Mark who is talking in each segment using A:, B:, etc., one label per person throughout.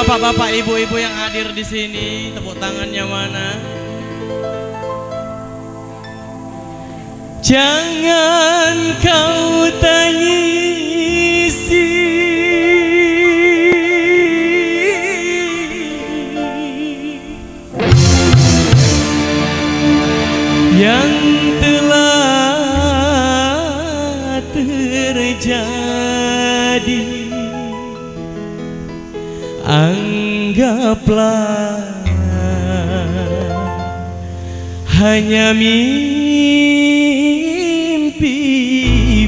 A: bapak-bapak, ibu-ibu yang hadir di sini, tepuk tangannya mana? Jangan kau tangisi yang telah terjadi. Anggaplah hanya mimpi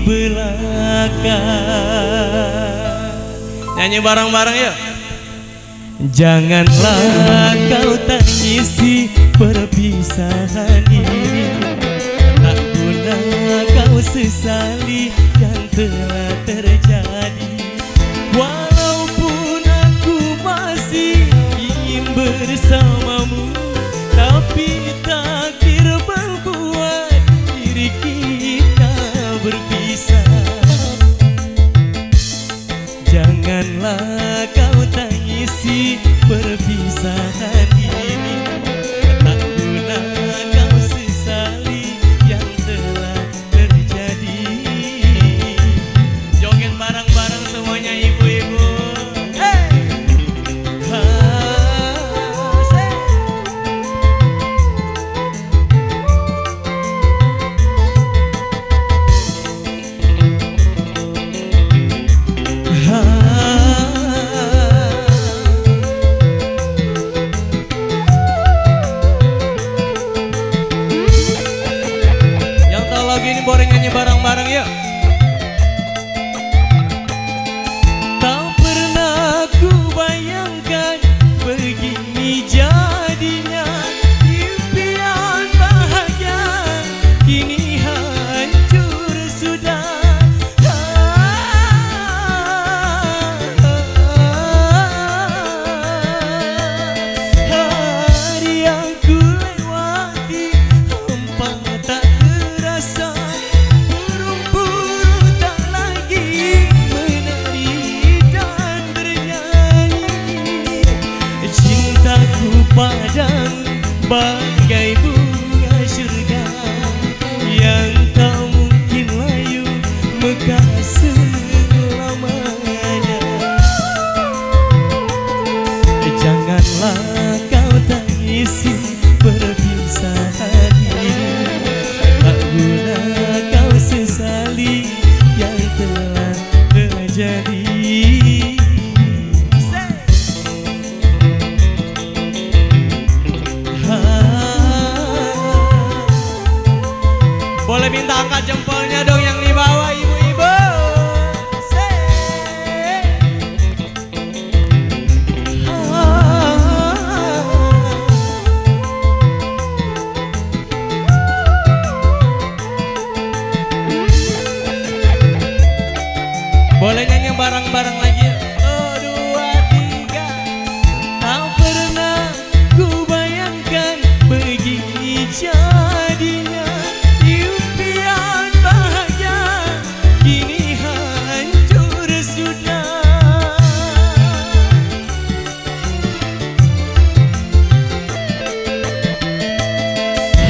A: belaka. Nyanyi bareng-bareng yuk. Janganlah kau tangisi perpisahan ini, tak guna kau sesali yang telah terjadi. Walaupun aku masih ingin bersamamu, tapi takdir membuat diri kita berpisah. Janganlah kau tangisi perpisahan ini, tak guna kau sesali yang telah terjadi. Joget bareng-bareng semuanya ibu-ibu. Ini boleh nyanyi bareng-bareng yuk. Tak pernah ku bayangkan begini jadinya, impian bahagia kini hancur sudah. Hari yang ku lewati hampa tak terasa, padamu bagai bunga syurga yang tak mungkin layu mekar selamanya. Janganlah kau tangisi perpisahan ini, tak guna kau sesali yang telah terjadi. Boleh minta angkat jempolnya dong yang di bawah ibu-ibu. Boleh nyanyi bareng-bareng lagi. Tak pernah ku bayangkan begini jadinya, impian bahagia kini hancur sudah.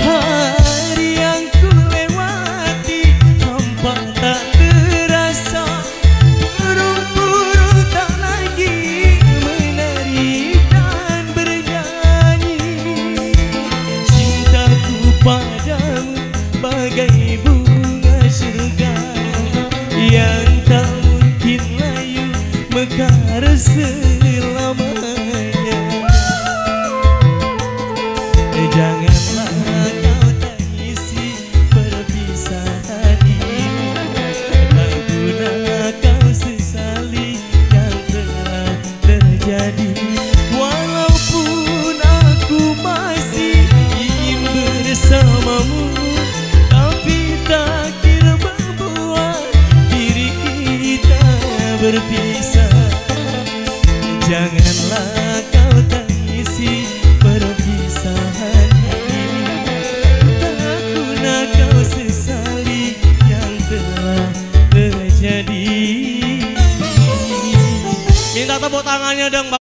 A: Hari yang ku lewati hampa tak terasa, burung-burung tak lagi menari dan bernyanyi. Cintaku padamu bagai bunga syurga yang tak mungkin layu mekar selamanya. Janganlah kau tangisi perpisahan ini, tak guna kau sesali yang telah terjadi. Walaupun aku masih ingin bersamamu, tapi takdir membuat diri kita berpisah. Janganlah kau tangisi perpisahan ini, tak guna kau sesali yang telah terjadi. Minta tepuk tangannya dong.